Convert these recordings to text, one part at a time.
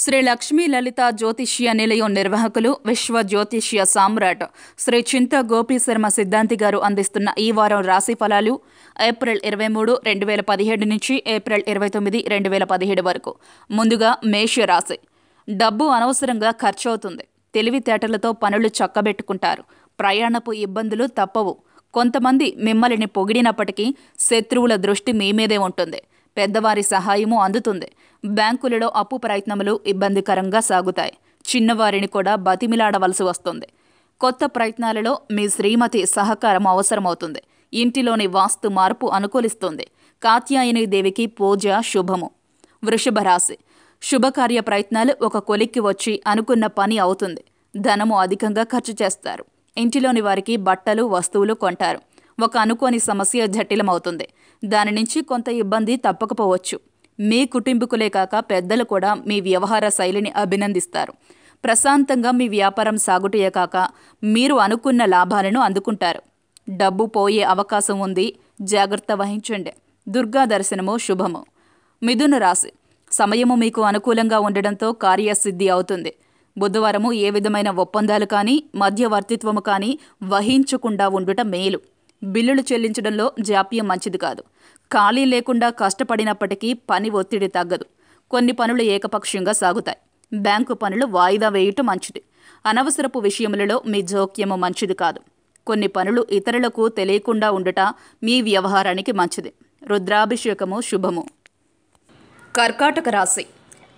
శ్రీ లక్ష్మీ లలిత జ్యోతిష్య నిలయం నిర్వాహకులు విశ్వ జ్యోతిష్య సామ్రాట్ శ్రీ చింత గోపీశర్మ సిద్ధాంతి గారు అందిస్తున్న ఈ వారం రాశి ఫలాలు ఏప్రిల్ 23, 2017 నుంచి ఏప్రిల్ 29, 2017 వరకు. ముందుగా మేష రాశి. డబ్బు అనవసరంగా ఖర్చవుతుంది. తెలివితేటలతో పనులు చక్కబెట్టుకుంటారు. ప్రయాణపు ఇబ్బందులు తప్పవు. కొంతమంది మిమ్మల్ని పొగిడినప్పటికీ శత్రువుల దృష్టి మీ మీదే ఉంటుంది. పెద్దవారి సహాయము అందుతుంది. బ్యాంకులలో అప్పు ప్రయత్నములు ఇబ్బందికరంగా సాగుతాయి. చిన్నవారిని కూడా బతిమిలాడవలసి వస్తుంది. కొత్త ప్రయత్నాలలో మీ శ్రీమతి సహకారం అవసరమవుతుంది. ఇంటిలోని వాస్తు మార్పు అనుకూలిస్తుంది. కాత్యాయని దేవికి పూజ శుభము. వృషభ రాశి. శుభకార్య ప్రయత్నాలు ఒక కొలిక్కి వచ్చి అనుకున్న పని అవుతుంది. ధనము అధికంగా ఖర్చు చేస్తారు. ఇంటిలోని వారికి బట్టలు వస్తువులు కొంటారు. ఒక అనుకోని సమస్య జటిలమవుతుంది. దాని నుంచి కొంత ఇబ్బంది తప్పకపోవచ్చు. మీ కుటుంబీకులే కాక పెద్దలు కూడా మీ వ్యవహార శైలిని అభినందిస్తారు. ప్రశాంతంగా మీ వ్యాపారం సాగుటయే కాక మీరు అనుకున్న లాభాలను అందుకుంటారు. డబ్బు పోయే అవకాశం ఉంది. జాగ్రత్త వహించండి. దుర్గా దర్శనము శుభము. మిథున రాశి. సమయము మీకు అనుకూలంగా ఉండడంతో కార్యసిద్ధి అవుతుంది. బుధవారము ఏ విధమైన ఒప్పందాలు కానీ మధ్యవర్తిత్వము కానీ వహించకుండా ఉండుట మేలు. బిల్లులు చెల్లించడంలో జాప్యం మంచిది కాదు. ఖాళీ లేకుండా కష్టపడినప్పటికీ పని ఒత్తిడి తగ్గదు. కొన్ని పనులు ఏకపక్షంగా సాగుతాయి. బ్యాంకు పనులు వాయిదా వేయటం మంచిది. అనవసరపు విషయములలో మీ జోక్యము మంచిది కాదు. కొన్ని పనులు ఇతరులకు తెలియకుండా ఉండుట మీ వ్యవహారానికి మంచిది. రుద్రాభిషేకము శుభము. కర్కాటక రాశి.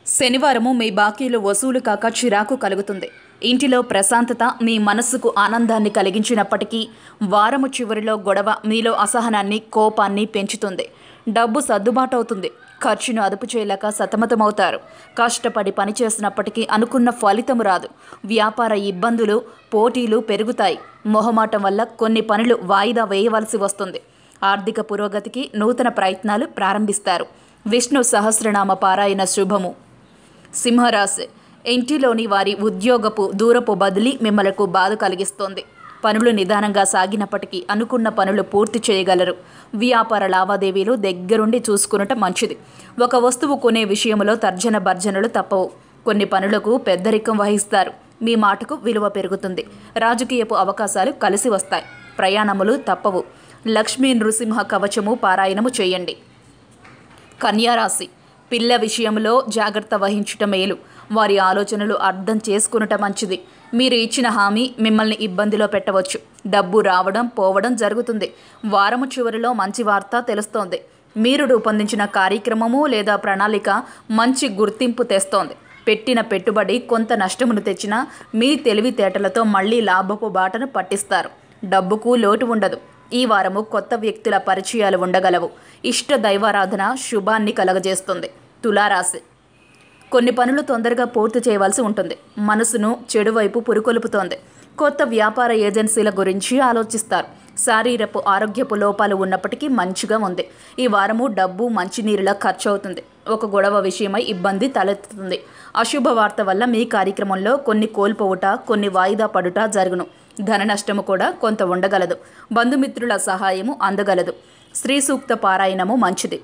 శనివారము మీ బాకీలు వసూలు కాక చిరాకు కలుగుతుంది. ఇంటిలో ప్రశాంతత మీ మనస్సుకు ఆనందాన్ని కలిగించినప్పటికీ వారము చివరిలో గొడవ మీలో అసహనాన్ని కోపాన్ని పెంచుతుంది. డబ్బు సర్దుబాటు అవుతుంది. ఖర్చును అదుపు చేయలేక సతమతమవుతారు. కష్టపడి పనిచేసినప్పటికీ అనుకున్న ఫలితము రాదు. వ్యాపార ఇబ్బందులు పోటీలు పెరుగుతాయి. మొహమాటం వల్ల కొన్ని పనులు వాయిదా వేయవలసి వస్తుంది. ఆర్థిక పురోగతికి నూతన ప్రయత్నాలు ప్రారంభిస్తారు. విష్ణు సహస్రనామ పారాయణ శుభము. సింహరాశి. ఇంటిలోని వారి ఉద్యోగపు దూరపు బదిలీ మిమ్మలకు బాధ కలిగిస్తోంది. పనులు నిదానంగా సాగినప్పటికీ అనుకున్న పనులు పూర్తి చేయగలరు. వ్యాపార లావాదేవీలు దగ్గరుండి చూసుకునటం మంచిది. ఒక వస్తువు కొనే విషయంలో తర్జన భర్జనలు తప్పవు. కొన్ని పనులకు పెద్దరికం వహిస్తారు. మీ మాటకు విలువ పెరుగుతుంది. రాజకీయపు అవకాశాలు కలిసి వస్తాయి. ప్రయాణములు తప్పవు. లక్ష్మీ నృసింహ కవచము పారాయణము చేయండి. కన్యారాశి. పిల్ల విషయంలో జాగ్రత్త వహించటం మేలు. వారి ఆలోచనలు అర్థం చేసుకునటం మంచిది. మీరు ఇచ్చిన హామీ మిమ్మల్ని ఇబ్బందిలో పెట్టవచ్చు. డబ్బు రావడం పోవడం జరుగుతుంది. వారము చివరిలో మంచి వార్త తెలుస్తోంది. మీరు రూపొందించిన కార్యక్రమము లేదా ప్రణాళిక మంచి గుర్తింపు తెస్తోంది. పెట్టిన పెట్టుబడి కొంత నష్టమును తెచ్చినా మీ తెలివితేటలతో మళ్లీ లాభపు బాటను పట్టిస్తారు. డబ్బుకు లోటు ఉండదు. ఈ వారము కొత్త వ్యక్తుల పరిచయాలు ఉండగలవు. ఇష్ట దైవారాధన శుభాన్ని కలగజేస్తుంది. తులారాశి. కొన్ని పనులు తొందరగా పూర్తి చేయవలసి ఉంటుంది. మనసును చెడువైపు పురుకొల్పుతోంది. కొత్త వ్యాపార ఏజెన్సీల గురించి ఆలోచిస్తారు. శారీరపు ఆరోగ్యపు లోపాలు ఉన్నప్పటికీ మంచిగా ఉంది. ఈ వారము డబ్బు మంచినీరులా ఖర్చు అవుతుంది. ఒక గొడవ విషయమై ఇబ్బంది తలెత్తుతుంది. అశుభ వార్త వల్ల మీ కార్యక్రమంలో కొన్ని కోల్పోవుట కొన్ని వాయిదా పడుట జరుగును. ధన నష్టము కూడా కొంత ఉండగలదు. బంధుమిత్రుల సహాయము అందగలదు. స్త్రీ సూక్త పారాయణము మంచిది.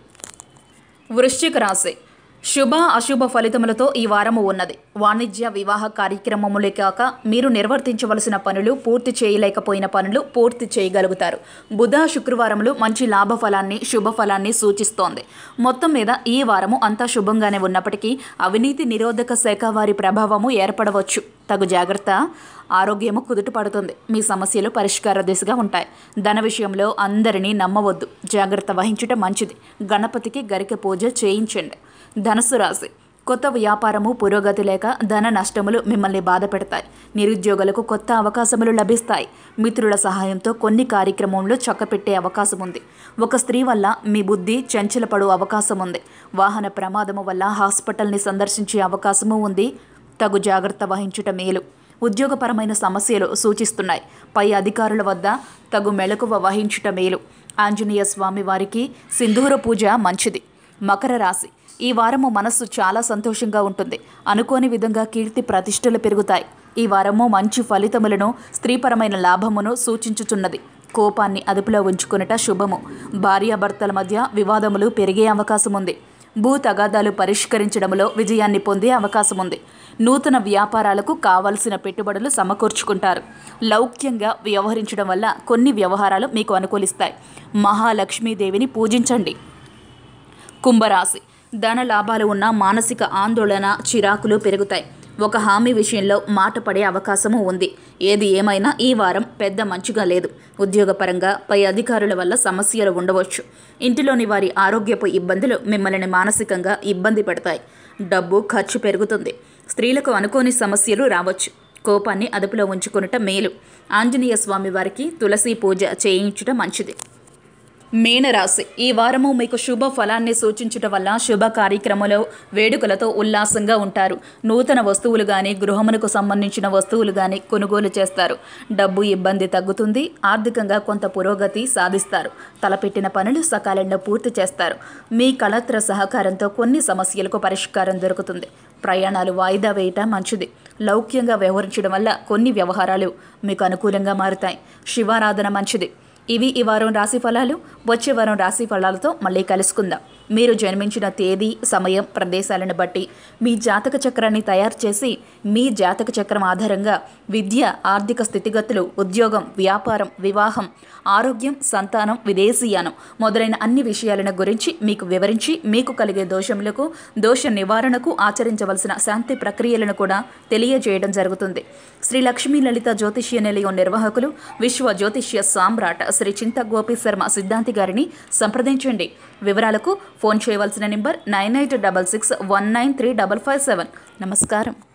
వృశ్చిక రాశి. శుభ అశుభ ఫలితములతో ఈ వారము ఉన్నది. వాణిజ్య వివాహ కార్యక్రమములే కాక మీరు నిర్వర్తించవలసిన పనులు పూర్తి చేయలేకపోయిన పనులు పూర్తి చేయగలుగుతారు. బుధ శుక్రవారములు మంచి లాభఫలాన్ని శుభఫలాన్ని సూచిస్తోంది. మొత్తం మీద ఈ వారము అంతా శుభంగానే ఉన్నప్పటికీ అవినీతి నిరోధక శాఖ వారి ప్రభావము ఏర్పడవచ్చు. తగు జాగ్రత్త. ఆరోగ్యము కుదుటపడుతుంది. మీ సమస్యలు పరిష్కార దిశగా ఉంటాయి. ధన విషయంలో అందరినీ నమ్మవద్దు. జాగ్రత్త వహించటం మంచిది. గణపతికి గరిక పూజ చేయించండి. ధనుసు రాశి. కొత్త వ్యాపారము పురోగతి లేక ధన నష్టములు మిమ్మల్ని బాధ పెడతాయి. నిరుద్యోగులకు కొత్త అవకాశములు లభిస్తాయి. మిత్రుల సహాయంతో కొన్ని కార్యక్రమంలో చక్కపెట్టే అవకాశం ఉంది. ఒక స్త్రీ వల్ల మీ బుద్ధి చంచలపడు అవకాశం ఉంది. వాహన ప్రమాదము వల్ల హాస్పిటల్ని సందర్శించే అవకాశము ఉంది. తగు జాగ్రత్త వహించుట మేలు. ఉద్యోగపరమైన సమస్యలు సూచిస్తున్నాయి. పై అధికారుల వద్ద తగు మెళకువ వహించుట మేలు. ఆంజనేయ స్వామి వారికి సింధూర పూజ మంచిది. మకర రాశి. ఈ వారము మనస్సు చాలా సంతోషంగా ఉంటుంది. అనుకోని విధంగా కీర్తి ప్రతిష్టలు పెరుగుతాయి. ఈ వారము మంచి ఫలితములను స్త్రీపరమైన లాభమును సూచించుచున్నది. కోపాన్ని అదుపులో ఉంచుకునట శుభము. భార్యాభర్తల మధ్య వివాదములు పెరిగే అవకాశం ఉంది. భూ తగాదాలు పరిష్కరించడంలో విజయాన్ని పొందే అవకాశం ఉంది. నూతన వ్యాపారాలకు కావాల్సిన పెట్టుబడులు సమకూర్చుకుంటారు. లౌక్యంగా వ్యవహరించడం వల్ల కొన్ని వ్యవహారాలు మీకు అనుకూలిస్తాయి. మహాలక్ష్మీదేవిని పూజించండి. కుంభరాశి. ధన లాభాలు ఉన్న మానసిక ఆందోళన, చిరాకులు పెరుగుతాయి. ఒక హామీ విషయంలో మాట పడే అవకాశము ఉంది. ఏది ఏమైనా ఈ వారం పెద్ద మంచిగా లేదు. ఉద్యోగపరంగా పై అధికారుల వల్ల సమస్యలు ఉండవచ్చు. ఇంటిలోని వారి ఆరోగ్యపు ఇబ్బందులు మిమ్మల్ని మానసికంగా ఇబ్బంది పెడతాయి. డబ్బు ఖర్చు పెరుగుతుంది. స్త్రీలకు అనుకోని సమస్యలు రావచ్చు. కోపాన్ని అదుపులో ఉంచుకొనుట మేలు. ఆంజనేయ స్వామి వారికి తులసి పూజ చేయించుట మంచిది. మీనరాశి. ఈ వారము మీకు శుభ ఫలాన్ని సూచించుట వల్ల శుభ కార్యక్రమాలు, వేడుకలతో ఉల్లాసంగా ఉంటారు. నూతన వస్తువులు కానీ, గృహమునకు సంబంధించిన వస్తువులు కానీ కొనుగోలు చేస్తారు. డబ్బు ఇబ్బంది తగ్గుతుంది. ఆర్థికంగా కొంత పురోగతి సాధిస్తారు. తలపెట్టిన పనులు సకాలంలో పూర్తి చేస్తారు. మీ కళత్ర సహకారంతో కొన్ని సమస్యలకు పరిష్కారం దొరుకుతుంది. ప్రయాణాలు వాయిదా వేయటం మంచిది. లౌక్యంగా వ్యవహరించడం వల్ల కొన్ని వ్యవహారాలు మీకు అనుకూలంగా మారుతాయి. శివారాధన మంచిది. ఇవి ఈ వారం రాశి ఫలాలు. వచ్చే వారం రాశి ఫలాలతో మళ్ళీ కలుసుకుందాం. మీరు జన్మించిన తేదీ, సమయం, ప్రదేశాలను బట్టి మీ జాతక చక్రాన్ని తయారు చేసి మీ జాతక చక్రం ఆధారంగా విద్య, ఆర్థిక స్థితిగతులు, ఉద్యోగం, వ్యాపారం, వివాహం, ఆరోగ్యం, సంతానం, విదేశీయానం మొదలైన అన్ని విషయాలను గురించి మీకు వివరించి మీకు కలిగే దోషములకు, దోష నివారణకు ఆచరించవలసిన శాంతి ప్రక్రియలను కూడా తెలియజేయడం జరుగుతుంది. శ్రీ లక్ష్మీ లలిత జ్యోతిష్య నిలయం నిర్వాహకులు, విశ్వ జ్యోతిష్య సామ్రాట్ శ్రీ చింత గోపి శర్మ సిద్ధాంతి గారిని సంప్రదించండి. వివరాలకు ఫోన్ చేయవలసిన నెంబర్ 9866193557. నమస్కారం.